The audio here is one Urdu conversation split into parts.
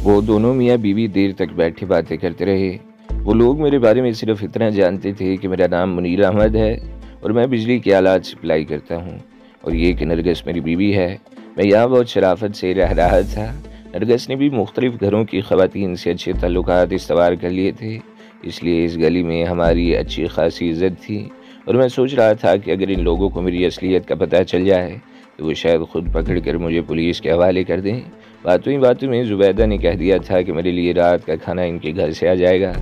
وہ دونوں میاں بیوی دیر تک بیٹھے باتیں کرتے رہے۔ وہ لوگ میرے بارے میں صرف اتنا جانتے تھے کہ میرا نام منیر احمد ہے اور میں بجلی کے آلات سپلائی کرتا ہوں، اور یہ کہ نرگس میری بیوی ہے۔ میں یہاں بہت شرافت سے رہ رہا تھا۔ نرگس نے بھی مختلف گھروں کی خواتین سے اچھے تعلقات استوار کر لیے تھے، اس لیے اس گلی میں ہماری اچھی خاصی عزت تھی، اور میں سوچ رہا تھا کہ اگر ان لوگوں کو میری اصلیت کا پتہ چل جائے تو وہ شاید خود پکڑ کر مجھے پولیس کے حوالے کر دیں۔ باتوں میں زبیدہ نے کہہ دیا تھا کہ میرے لیے رات کا کھانا ان کے گھر سے آ جائے گا،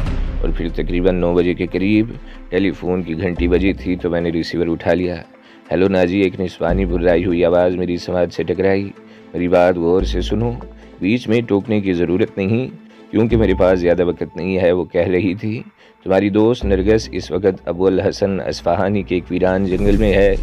اور پھر تقریباً 9 بجے کے قریب ٹیلی فون کی گھنٹی بجی تھی تو میں نے ریسیور اٹھا لیا۔ ہیلو ناجی، ایک نسوانی بررائی ہوئی آواز میری سماعت سے ٹکرائی۔ میری بات غور سے سنو، بیچ میں ٹوکنے کی ضرورت نہیں کیونکہ میرے پاس زیادہ وقت نہیں ہے، وہ کہہ رہی تھی۔ تمہاری دوست نرگس اس وقت ابو الحسن اصفہانی کے ایک ویران جنگل میں ہے۔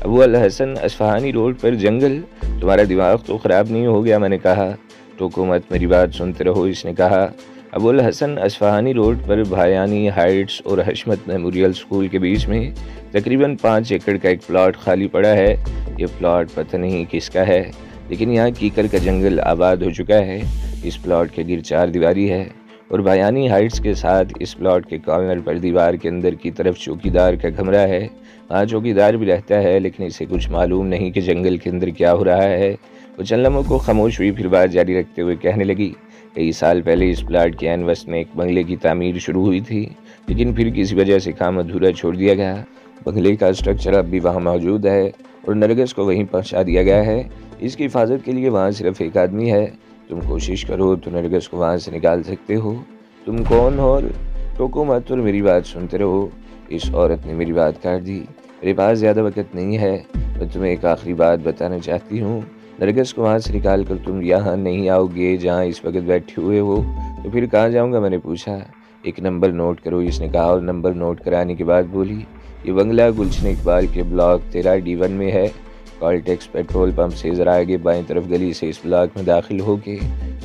ابو الحسن اصفہانی روڈ پر جنگل؟ تمہارا دماغ تو خراب نہیں ہو گیا؟ میں نے کہا۔ ٹوکو مت، میری بات سنتے رہو، اس نے کہا۔ ابو الحسن اصفہانی روڈ پر بھایانی ہائٹس اور حشمت میموریل اسکول کے بیچ میں تقریباً 5 ایکڑ کا ایک پلاٹ خالی پڑا ہے۔ یہ پلاٹ پتہ نہیں کس کا ہے، لیکن یہاں کیکر کا جنگل آباد ہو چکا ہے۔ اس پلاٹ کے گرد 4 دیواری ہے، اور بھایانی ہائٹس کے ساتھ اس پلاٹ کے کارنر پر دیوار کے اندر کی طرف چوکیدار کا کمرہ ہے۔ وہاں چوکیدار بھی رہتا ہے، لیکن اسے کچھ معلوم نہیں کہ جنگل کے اندر کیا ہو رہا ہے۔ وہ چند لمحوں کو خاموش ہوئی، پھر بات جاری رکھتے ہوئے کہنے لگی، کئی سال پہلے اس پلاٹ کے عین وسط میں ایک بنگلے کی تعمیر شروع ہوئی تھی، لیکن پھر کسی وجہ سے کام ادھورا چھوڑ دیا گیا۔ بنگلے کا اسٹرکچر اب بھی وہاں موجود ہے اور نرگس کو وہیں پہنچا دیا گیا ہے۔ اس کی حفاظت کے لیے وہاں صرف ایک آدمی ہے۔ تم کوشش کرو تو نرگس کو وہاں سے نکال سکتے ہو۔ تم کون ہو؟ اور ٹوکو مت اور میری بات سنتے رہو۔ اس عورت نے میری بات کاٹ دی۔ میرے پاس زیادہ وقت نہیں ہے، میں تمہیں ایک آخری بات بتانا چاہتی ہوں۔ نرگس کو وہاں سے نکال کر تم یہاں نہیں آؤ گے جہاں اس وقت بیٹھے ہوئے ہو تو پھر کہاں جاؤں گا؟ میں نے پوچھا۔ ایک نمبر نوٹ کرو، اس نے کہا، اور نمبر نوٹ کرانے کے بعد بولی، یہ بنگلہ گلشن اقبال کے بلاک 13D1 میں ہے۔ کالٹیکس پیٹرول پمپ سے ذرا آگے بائیں طرف گلی سے اس بلاک میں داخل ہو کے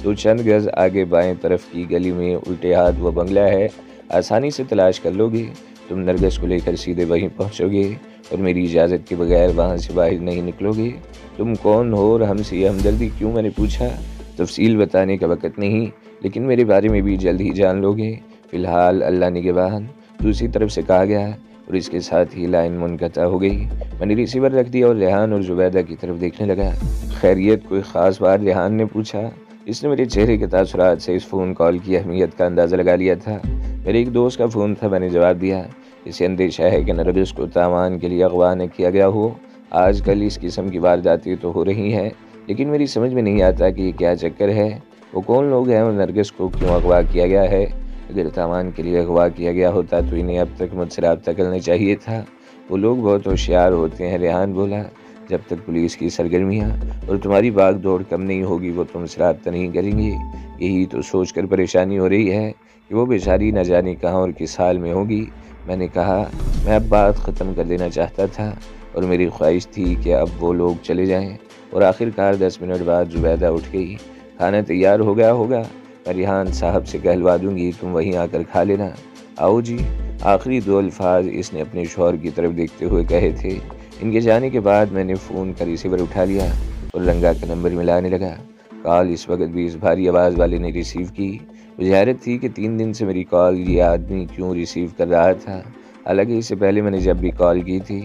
تو چند گز آگے بائیں طرف کی گلی میں الٹے ہاتھ وہ بنگلہ ہے، آسانی سے تلاش کر لو گے۔ تم نرگس کو لے کر سیدھے وہیں پہنچو گے اور میری اجازت کے بغیر وہاں سے باہر نہیں نکلو گے۔ تم کون ہو اور ہم سے یہ ہمدردی کیوں؟ میں نے پوچھا۔ تفصیل بتانے کا وقت نہیں، لیکن میرے بارے میں بھی جلد ہی جان لو گے۔ فی الحال اللہ نگہبان، دوسری طرف سے کہا گیا، اور اس کے ساتھ ہی لائن منقطع ہو گئی۔ میں نے ریسیور رکھ دیا اور ریحان اور زبیدہ کی طرف دیکھنے لگا۔ خیریت؟ کوئی خاص بات؟ ریحان نے پوچھا۔ اس نے میرے چہرے کے تاثرات سے اس فون کال کی اہمیت کا اندازہ لگا لیا تھا۔ میرے ایک دوست کا فون تھا، میں نے جواب دیا۔ اسے اندیشہ ہے کہ نرگس کو تاوان کے لیے اغوا نہ کیا گیا ہو۔ آج کل اس قسم کی وارداتیں تو ہو رہی ہیں، لیکن میری سمجھ میں نہیں آتا کہ یہ کیا چکر ہے۔ وہ کون لوگ ہیں اور نرگس کو کیوں اغوا کیا گیا ہے؟ اگر تاوان کے لیے اغوا کیا گیا ہوتا تو انہیں اب تک مجھ سے رابطہ کرنا چاہیے تھا۔ وہ لوگ بہت ہوشیار ہوتے ہیں، ریحان بولا۔ جب تک پولیس کی سرگرمیاں اور تمہاری بھاگ دوڑ کم نہیں ہوگی وہ تم سے رابطہ نہیں کریں گے۔ یہی تو سوچ کر پریشانی ہو رہی ہے کہ وہ بیچاری نہ جانے کہاں اور کس حال میں ہوگی۔ میں نے کہا، میں اب بات ختم کر دینا چاہتا تھا اور میری خواہش تھی کہ اب وہ لوگ چلے جائیں، اور آخر کار 10 منٹ بعد زبیدہ اٹھ گئی۔ کھانا تیار ہو گیا ہوگا، میں ریحان صاحب سے کہلوا دوں گی، تم وہیں آ کر کھا لینا۔ آؤ جی۔ آخری 2 الفاظ اس نے اپنے شوہر کی طرف دیکھتے ہوئے کہے تھے۔ ان کے جانے کے بعد میں نے فون کا ریسیور اٹھا لیا اور رنگا کا نمبر ملانے لگا۔ کال اس وقت بھی اس بھاری آواز والے نے ریسیو کی۔ مجھے حیرت تھی کہ 3 دن سے میری کال یہ آدمی کیوں ریسیو کر رہا تھا، حالانکہ اس سے پہلے میں نے جب بھی کال کی تھی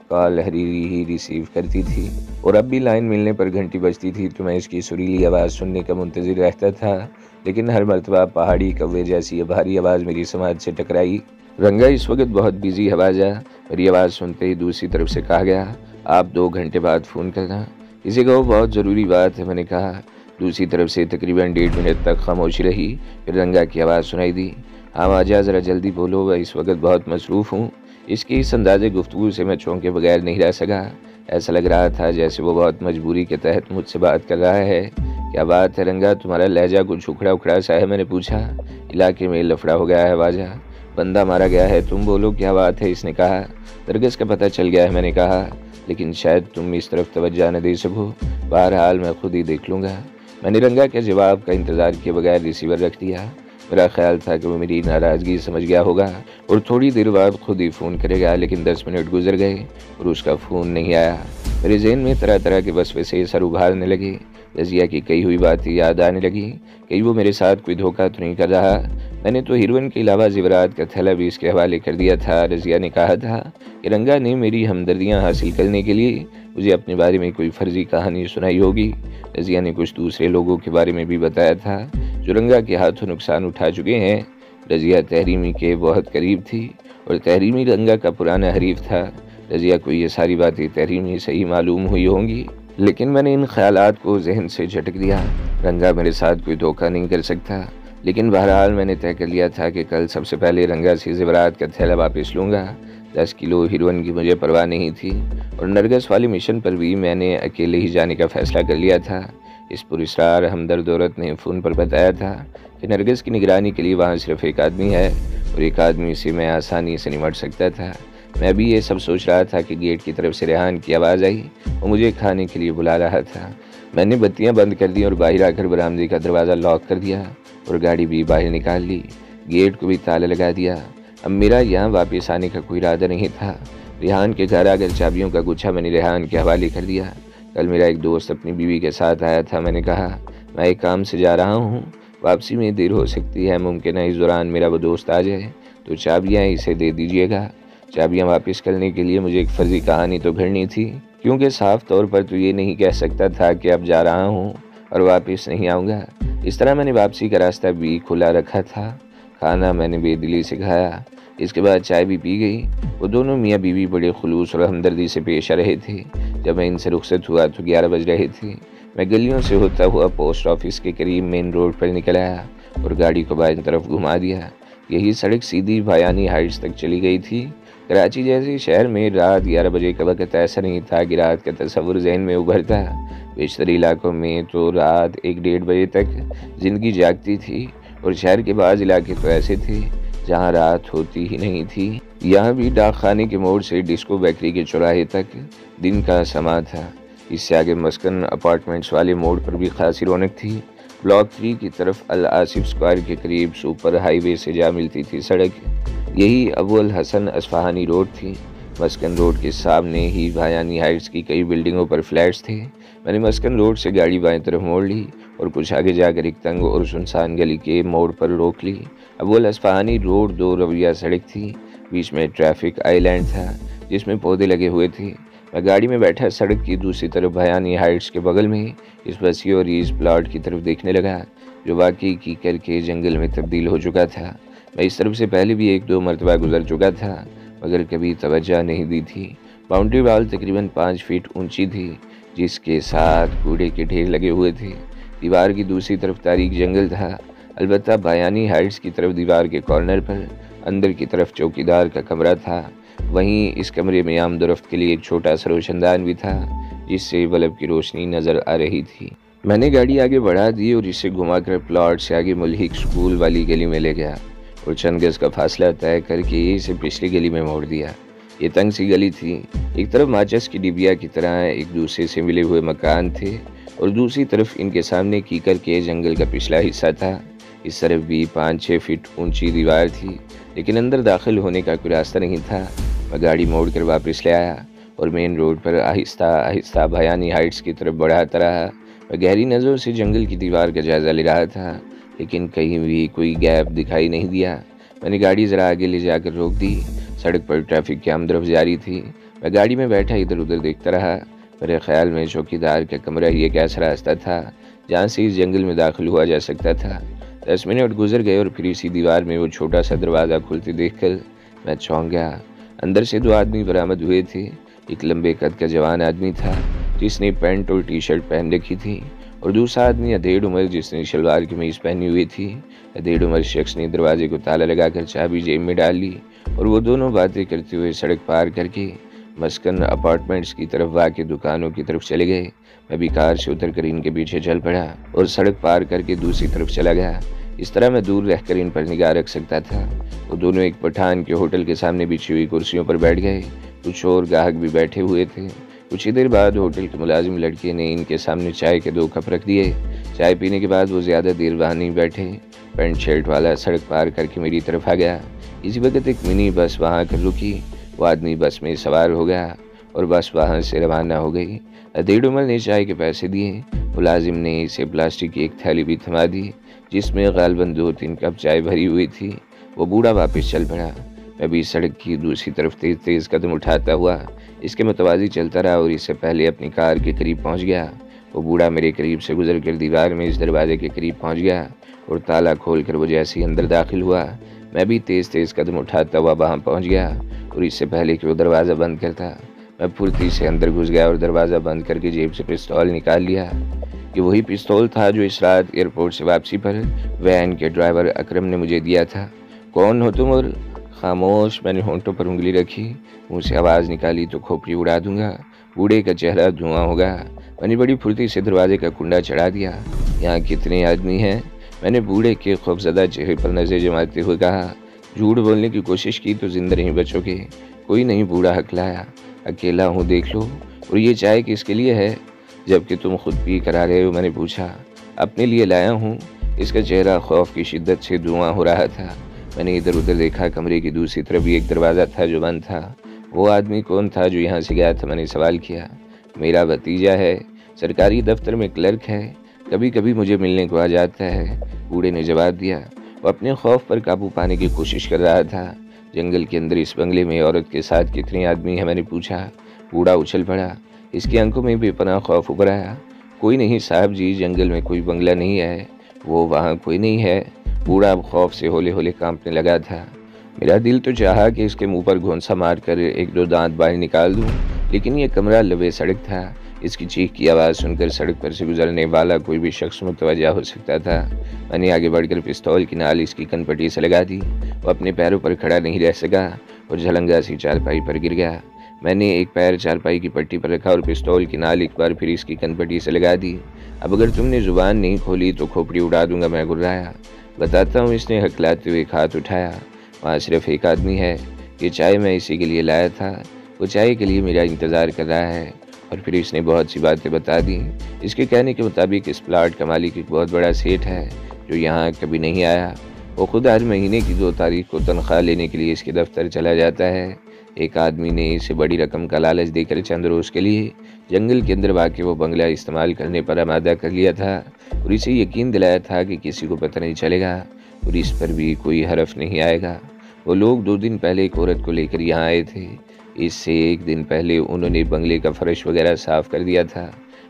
کال حریری ہی ریسیو کرتی تھی، اور اب بھی لائن ملنے پر گھنٹی بجتی تھی تو میں اس کی سریلی آواز سننے کا منتظر رہتا تھا، لیکن ہر مرتبہ پہاڑی کوے جیسی یہ بھاری آواز میری سماعت سے ٹکرائی۔ رنگا اس وقت بہت بیزی ہے باجا، میری آواز سنتے ہی دوسری طرف سے کہا گیا۔ آپ 2 گھنٹے بعد فون کرنا، کسی کو بہت ضروری بات ہے، میں نے کہا۔ دوسری طرف سے تقریباً 1.5 منٹ تک خاموشی رہی، پھر رنگا کی آواز سنائی دی۔ ہاں باجا، ذرا جلدی بولو، میں اس وقت بہت مصروف ہوں۔ اس کی اس انداز گفتگو سے میں چونکے بغیر نہیں رہ سکا۔ ایسا لگ رہا تھا جیسے وہ بہت مجبوری کے تحت مجھ سے بات کر رہا ہے۔ کیا بات ہے رنگا؟ تمہارا لہجہ کچھ اکھڑا اکھڑا سا ہے، میں نے پوچھا۔ علاقے میں لفڑا ہو گیا ہے باجا، بندہ مارا گیا ہے۔ تم بولو کیا بات ہے، اس نے کہا۔ نرگس کا پتہ چل گیا ہے، میں نے کہا، لیکن شاید تم اس طرف توجہ نہ دے سکو۔ بہرحال میں خود ہی دیکھ لوں گا۔ میں نے رنگا کے جواب کا انتظار کیے بغیر ریسیور رکھ دیا۔ میرا خیال تھا کہ وہ میری ناراضگی سمجھ گیا ہوگا اور تھوڑی دیر بعد خود ہی فون کرے گا، لیکن 10 منٹ گزر گئے اور اس کا فون نہیں آیا۔ میرے ذہن میں طرح طرح کے وسوسے سر ابھارنے لگے۔ رضیہ کی کہی ہوئی باتیں یاد آنے لگی. کہیں وہ میرے ساتھ کوئی دھوکہ تو نہیں کر رہا. میں نے تو ہیروئن کے علاوہ زیورات کا تھیلا بھی اس کے حوالے کر دیا تھا. رضیہ نے کہا تھا کہ رنگا نے میری ہمدردیاں حاصل کرنے کے لیے مجھے اپنے بارے میں کوئی فرضی کہانی سنائی ہوگی. رضیہ نے کچھ دوسرے لوگوں کے بارے میں بھی بتایا تھا جو رنگا کے ہاتھوں نقصان اٹھا چکے ہیں. رضیہ تحریمی کے بہت قریب تھی اور تحریمی رنگا کا پرانا حریف تھا. رضیہ کو یہ ساری باتیں تحریمی صحیح معلوم ہوئی ہوں گی، لیکن میں نے ان خیالات کو ذہن سے جھٹک دیا. رنگا میرے ساتھ کوئی دھوکہ نہیں کر سکتا، لیکن بہرحال میں نے طے کر لیا تھا کہ کل سب سے پہلے رنگا سے زیورات کا تھیلا واپس لوں گا. 10 کلو ہیروئن کی مجھے پرواہ نہیں تھی، اور نرگس والی مشن پر بھی میں نے اکیلے ہی جانے کا فیصلہ کر لیا تھا. اس پر اسرار ہمدرد عورت نے فون پر بتایا تھا کہ نرگس کی نگرانی کے لیے وہاں صرف ایک آدمی ہے، اور ایک آدمی سے میں آسانی سے نمٹ سکتا تھا. میں بھی یہ سب سوچ رہا تھا کہ گیٹ کی طرف سے ریحان کی آواز آئی. وہ مجھے کھانے کے لیے بلا رہا تھا. میں نے بتیاں بند کر دی اور باہر آ کر برآمدے کا دروازہ لاک کر دیا اور گاڑی بھی باہر نکال لی. گیٹ کو بھی تالا لگا دیا. اب میرا یہاں واپس آنے کا کوئی ارادہ نہیں تھا. ریحان کے گھر آ کر چابیوں کا گچھا میں نے ریحان کے حوالے کر دیا. کل میرا ایک دوست اپنی بیوی کے ساتھ آیا تھا. میں نے کہا میں ایک کام سے جا رہا ہوں، واپسی میں دیر ہو سکتی ہے، ممکن ہے اس دوران میرا وہ دوست آ جائے، تو چابیاں اسے دے دیجیے گا. چابیاں واپس کرنے کے لیے مجھے ایک فرضی کہانی تو گھڑنی تھی، کیونکہ صاف طور پر تو یہ نہیں کہہ سکتا تھا کہ اب جا رہا ہوں اور واپس نہیں آؤں گا. اس طرح میں نے واپسی کا راستہ بھی کھلا رکھا تھا. کھانا میں نے بے دلی سے کھایا. اس کے بعد چائے بھی پی گئی. وہ دونوں میاں بیوی بڑے خلوص اور ہمدردی سے پیش آ رہے تھے. جب میں ان سے رخصت ہوا تو 11 بج رہے تھے. میں گلیوں سے ہوتا ہوا پوسٹ آفس کے قریب مین روڈ پر نکل آیا اور گاڑی کو بائیں طرف گھما دیا. یہی سڑک سیدھی بھیانی ہائٹس تک چلی گئی تھی. کراچی جیسے شہر میں رات 11 بجے کا وقت ایسا نہیں تھا کہ رات کا تصور ذہن میں ابھرتا. بیشتر علاقوں میں تو رات 1-1:30 بجے تک زندگی جاگتی تھی، اور شہر کے بعض علاقے تو ایسے تھے جہاں رات ہوتی ہی نہیں تھی. یہاں بھی ڈاک خانے کے موڑ سے ڈسکو بیکری کے چوراہے تک دن کا سما تھا. اس سے آگے مسکن اپارٹمنٹس والے موڑ پر بھی خاصی رونق تھی. بلاک 3 کی طرف الآصف اسکوائر کے قریب سپر ہائی وے سے جا ملتی تھی سڑک. یہی ابو الحسن اصفہانی روڈ تھی. مسکن روڈ کے سامنے ہی بھیانی ہائٹس کی کئی بلڈنگوں پر فلیٹس تھے. میں نے مسکن روڈ سے گاڑی بائیں طرف موڑ لی اور کچھ آگے جا کر ایک تنگ اور سنسان گلی کے موڑ پر روک لی. ابو الاصفہانی روڈ 2 رویہ سڑک تھی. بیچ میں ٹریفک آئی لینڈ تھا جس میں پودے لگے ہوئے تھے. میں گاڑی میں بیٹھا سڑک کی دوسری طرف بھیانی ہائٹس کے بغل میں اس وسیع اور ریز پلاٹ کی طرف دیکھنے لگا جو واقعی کیکر کے جنگل میں تبدیل ہو چکا تھا. میں اس طرف سے پہلے بھی 1-2 مرتبہ گزر چکا تھا مگر کبھی توجہ نہیں دی تھی. باؤنڈری وال تقریباً 5 فٹ اونچی تھی جس کے ساتھ کوڑے کے ڈھیر لگے ہوئے تھے. دیوار کی دوسری طرف تاریک جنگل تھا. البتہ بھیانی ہائٹس کی طرف دیوار کے کارنر پر اندر کی طرف چوکیدار کا کمرہ تھا. وہیں اس کمرے میں عام درفت کے لیے ایک چھوٹا سا روشن دان بھی تھا جس سے بلب کی روشنی نظر آ رہی تھی. میں نے گاڑی آگے بڑھا دی اور اسے گھما کر پلاٹ سے آگے ملحق سکول والی گلی میں لے گیا اور چند گز کا فاصلہ طے کر کے اسے پچھلی گلی میں موڑ دیا. یہ تنگ سی گلی تھی. ایک طرف ماچس کی ڈبیا کی طرح ایک دوسرے سے ملے ہوئے مکان تھے اور دوسری طرف ان کے سامنے کیکر کے جنگل کا پچھلا حصہ تھا. اس طرف بھی 5-6 فٹ اونچی دیوار تھی لیکن اندر داخل ہونے کا کوئی راستہ نہیں تھا. میں گاڑی موڑ کر واپس لے آیا اور مین روڈ پر آہستہ آہستہ بھیانی ہائٹس کی طرف بڑھاتا رہا. میں گہری نظروں سے جنگل کی دیوار کا جائزہ لے رہا تھا لیکن کہیں بھی کوئی گیپ دکھائی نہیں دیا. میں نے گاڑی ذرا آگے لے جا کر روک دی. سڑک پر ٹریفک کی آمد رفت جاری تھی. میں گاڑی میں بیٹھا ادھر ادھر دیکھتا رہا. میرے خیال میں چوکیدار کا کمرہ ہی ایک ایسا راستہ تھا جہاں سے اس جنگل میں داخل ہوا جا سکتا تھا. 10 منٹ گزر گئے اور پھر اسی دیوار میں وہ چھوٹا سا دروازہ کھلتے دیکھ کر میں چونک گیا. اندر سے 2 آدمی برآمد ہوئے تھے. ایک لمبے قد کا جوان آدمی تھا جس نے پینٹ اور ٹی شرٹ پہن رکھی تھی اور دوسرا آدمی ادھیڑ عمر جس نے شلوار قمیض پہنی ہوئی تھی. ادھیڑ عمر شخص نے دروازے کو تالا لگا کر چابی جیب میں ڈال لی اور وہ دونوں باتیں کرتے ہوئے سڑک پار کر کے مسکن اپارٹمنٹس کی طرف واقع دکانوں کی طرف چلے گئے. میں بھی کار سے اتر کر ان کے پیچھے چل پڑا اور سڑک پار کر کے دوسری طرف چلا گیا. اس طرح میں دور رہ کر ان پر نگاہ رکھ سکتا تھا. وہ دونوں ایک پٹھان کے ہوٹل کے سامنے بچھی ہوئی کرسیوں پر بیٹھ گئے. کچھ اور گاہک بھی بیٹھے ہوئے تھے. کچھ ہی دیر بعد ہوٹل کے ملازم لڑکے نے ان کے سامنے چائے کے 2 کپ رکھ دیے. چائے پینے کے بعد وہ زیادہ دیر وہاں نہیں بیٹھے. پینٹ شرٹ والا سڑک پار کر کے میری طرف آ گیا. اسی وقت ایک منی بس وہاں کر رکی. وہ آدمی بس میں سوار ہو گیا اور بس وہاں سے روانہ ہو گئی. ادھیڑ عمر نے چائے کے پیسے دیے۔ ملازم نے اسے پلاسٹک کی ایک تھیلی بھی تھما دی جس میں غالباً 2-3 کپ چائے بھری ہوئی تھی۔ وہ بوڑھا واپس چل پڑا۔ میں بھی سڑک کی دوسری طرف تیز تیز قدم اٹھاتا ہوا اس کے متوازی چلتا رہا اور اس سے پہلے اپنی کار کے قریب پہنچ گیا۔ وہ بوڑھا میرے قریب سے گزر کر دیوار میں اس دروازے کے قریب پہنچ گیا اور تالا کھول کر وہ جیسے ہی اندر داخل ہوا میں بھی تیز تیز قدم اٹھاتا ہوا وہاں پہنچ گیا اور اس سے پہلے کہ وہ دروازہ بند کرتا میں پھرتی سے اندر گھس گیا اور دروازہ بند کر کے جیب سے پستول نکال لیا۔ یہ وہی پستول تھا جو اس رات ایئرپورٹ سے واپسی پر وین کے ڈرائیور اکرم نے مجھے دیا تھا۔ کون ہو تم؟ اور خاموش۔ میں نے ہونٹوں پر انگلی رکھی، منہ سے آواز نکالی تو کھوپڑی اڑا دوں گا، بوڑھے کا چہرہ دھواں ہوگا۔ میں نے بڑی پھرتی سے دروازے کا کنڈا چڑھا دیا۔ یہاں کتنے آدمی ہیں؟ میں نے بوڑھے کے خوفزدہ چہرے پر نظر جماتے ہوئے کہا۔ جھوٹ بولنے کی کوشش کی تو زندہ نہیں بچو گے۔ کوئی نہیں، بوڑھا ہکلایا۔ اکیلا ہوں، دیکھ لو۔ اور یہ چائے کس کے لیے ہے جبکہ تم خود پی کر آ رہے ہو؟ میں نے پوچھا۔ اپنے لیے لایا ہوں۔ اس کا چہرہ خوف کی شدت سے دھواں ہو رہا تھا۔ میں نے ادھر ادھر دیکھا، کمرے کی دوسری طرف بھی ایک دروازہ تھا جو بند تھا۔ وہ آدمی کون تھا جو یہاں سے گیا تھا؟ میں نے سوال کیا۔ میرا بھتیجا ہے، سرکاری دفتر میں کلرک ہے، کبھی کبھی مجھے ملنے کو آ جاتا ہے، بوڑھے نے جواب دیا۔ وہ اپنے خوف پر قابو پانے کی کوشش کر رہا تھا۔ جنگل کے اندر اس بنگلے میں عورت کے ساتھ کتنے آدمی ہیں؟ میں نے پوچھا۔ بوڑھا اچھل پڑا، اس کی آنکھوں میں بے پناہ خوف ابھر آیا۔ کوئی نہیں صاحب جی، جنگل میں کوئی بنگلہ نہیں ہے، وہ وہاں کوئی نہیں ہے۔ بوڑھا اب خوف سے ہولے ہولے کانپنے لگا تھا۔ میرا دل تو چاہا کہ اس کے منہ پر گھونسا مار کر 1-2 دانت باہر نکال دوں، لیکن یہ کمرہ لبے سڑک تھا۔ اس کی چیخ کی آواز سن کر سڑک پر سے گزرنے والا کوئی بھی شخص متوجہ ہو سکتا تھا۔ میں نے آگے بڑھ کر پستول کی نال اس کی کن پٹی سے لگا دی۔ وہ اپنے پیروں پر کھڑا نہیں رہ سکا اور جھلنگا سی چارپائی پر گر گیا۔ میں نے ایک پیر چارپائی کی پٹی پر رکھا اور پستول کی نال ایک بار پھر اس کی کن پٹی سے لگا دی۔ اب اگر تم نے زبان نہیں کھولی تو کھوپڑی اڑا دوں گا، میں گرایا۔ بتاتا ہوں، اس نے ہکلاتے ہوئے ایک ہاتھ اٹھایا۔ وہاں صرف ایک آدمی ہے، یہ چائے میں اسی کے لیے لایا تھا، وہ چائے کے لیے میرا انتظار کر رہا ہے۔ اور پھر اس نے بہت سی باتیں بتا دی۔ اس کے کہنے کے مطابق اس پلاٹ کا مالک ایک بہت بڑا سیٹ ہے جو یہاں کبھی نہیں آیا۔ وہ خود ہر مہینے کی 2 تاریخ کو تنخواہ لینے کے لیے اس کے دفتر چلا جاتا ہے۔ ایک آدمی نے اسے بڑی رقم کا لالچ دے کر چند روز کے لیے جنگل کے اندر واقع وہ بنگلہ استعمال کرنے پر آمادہ کر لیا تھا اور اسے یقین دلایا تھا کہ کسی کو پتہ نہیں چلے گا اور اس پر بھی کوئی حرف نہیں آئے گا۔ وہ لوگ 2 دن پہلے ایک عورت کو لے کر یہاں آئے تھے۔ اس سے 1 دن پہلے انہوں نے بنگلے کا فرش وغیرہ صاف کر دیا تھا۔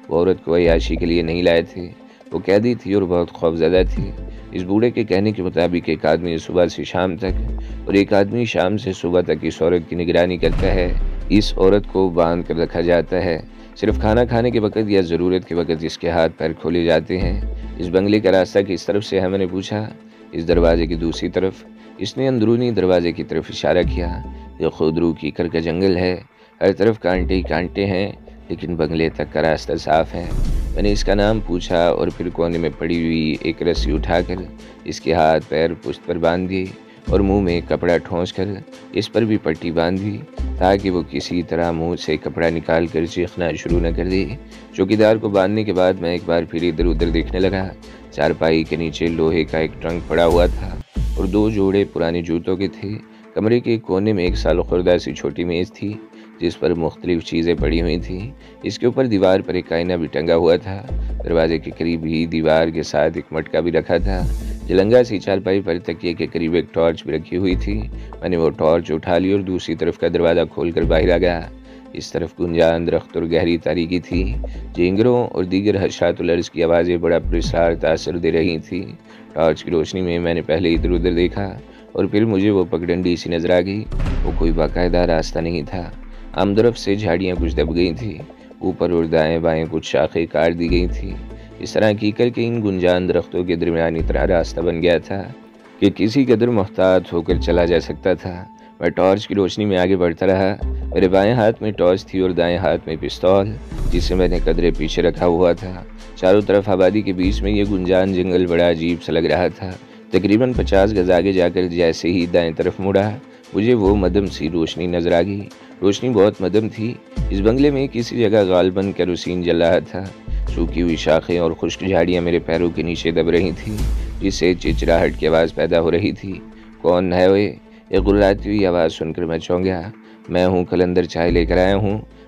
وہ عورت کو عیاشی کے لیے نہیں لائے تھے، وہ قیدی تھی اور بہت خوفزدہ تھی۔ اس بوڑھے کے کہنے کے مطابق ایک آدمی صبح سے شام تک اور ایک آدمی شام سے صبح تک اس عورت کی نگرانی کرتا ہے۔ اس عورت کو باندھ کر رکھا جاتا ہے، صرف کھانا کھانے کے وقت یا ضرورت کے وقت اس کے ہاتھ پیر کھولے جاتے ہیں۔ اس بنگلے کا راستہ کس طرف سے ہے؟ میں نے پوچھا۔ اس دروازے کی دوسری طرف۔ اس نے اندرونی دروازے کی طرف اشارہ کیا۔ یہ خودرو کیکر کا جنگل ہے، ہر طرف کانٹے ہی کانٹے ہیں، لیکن بنگلے تک کا راستہ صاف ہے۔ میں نے اس کا نام پوچھا اور پھر کونے میں پڑی ہوئی ایک رسی اٹھا کر اس کے ہاتھ پیر پشت پر باندھ دیے اور منہ میں کپڑا ٹھونس کر اس پر بھی پٹی باندھ دی تاکہ وہ کسی طرح منہ سے کپڑا نکال کر چیخنا شروع نہ کر دے۔ چوکیدار کو باندھنے کے بعد میں ایک بار پھر ادھر ادھر دیکھنے لگا۔ چارپائی کے نیچے لوہے کا ایک ٹرنک پڑا ہوا تھا اور 2 جوڑے پرانے جوتوں کے تھے۔ کمرے کے کونے میں 1 سال خوردہ سی چھوٹی میز تھی جس پر مختلف چیزیں پڑی ہوئی تھیں۔ اس کے اوپر دیوار پر ایک آئینہ بھی ٹنگا ہوا تھا۔ دروازے کے قریب ہی دیوار کے ساتھ ایک مٹکا بھی رکھا تھا۔ جلنگا سی چارپائی پر تکیے کے قریب ایک ٹارچ بھی رکھی ہوئی تھی۔ میں نے وہ ٹارچ اٹھا لی اور دوسری طرف کا دروازہ کھول کر باہر آ گیا۔ اس طرف گنجان درخت اور گہری تاریکی تھی۔ جینگروں اور دیگر حشرات الارض کی آوازیں بڑا پراسرار تاثر دے رہی تھیں۔ ٹارچ کی روشنی میں میں نے پہلے ادھر ادھر دیکھا اور پھر مجھے وہ پگڈنڈی سی نظر آ گئی۔ وہ کوئی باقاعدہ راستہ نہیں تھا، طرف سے جھاڑیاں کچھ دب گئی تھیں، اوپر اور دائیں بائیں کچھ شاخیں کاٹ دی گئی تھیں۔ اس طرح کیکر کے ان گنجان درختوں کے درمیان اتنا راستہ بن گیا تھا کہ کسی قدر محتاط ہو کر چلا جا سکتا تھا۔ میں ٹارچ کی روشنی میں آگے بڑھتا رہا۔ میرے بائیں ہاتھ میں ٹارچ تھی اور دائیں ہاتھ میں پستول جسے میں نے قدرے پیچھے رکھا ہوا تھا۔ چاروں طرف آبادی کے بیچ میں یہ گنجان جنگل بڑا عجیب سا لگ رہا تھا۔ تقریباً 50 گز آگے جا کر جیسے ہی دائیں طرف مڑا مجھے وہ مدھم سی روشنی نظر آ گئی۔ روشنی بہت مدھم تھی۔ اس بنگلے میں کسی جگہ غالباً کیروسین جل رہا تھا۔ سوکھی ہوئی شاخیں اور خشک جھاڑیاں میرے پیروں کے نیچے دب رہی تھیں جس سے چچراہٹ کی آواز پیدا ہو رہی تھی۔ کون ہے وہ؟ ایک گراتی ہوئی آواز سن کر میں چونک گیا۔ میں ہوں، قلندر چائے لے کر آیا ہوں۔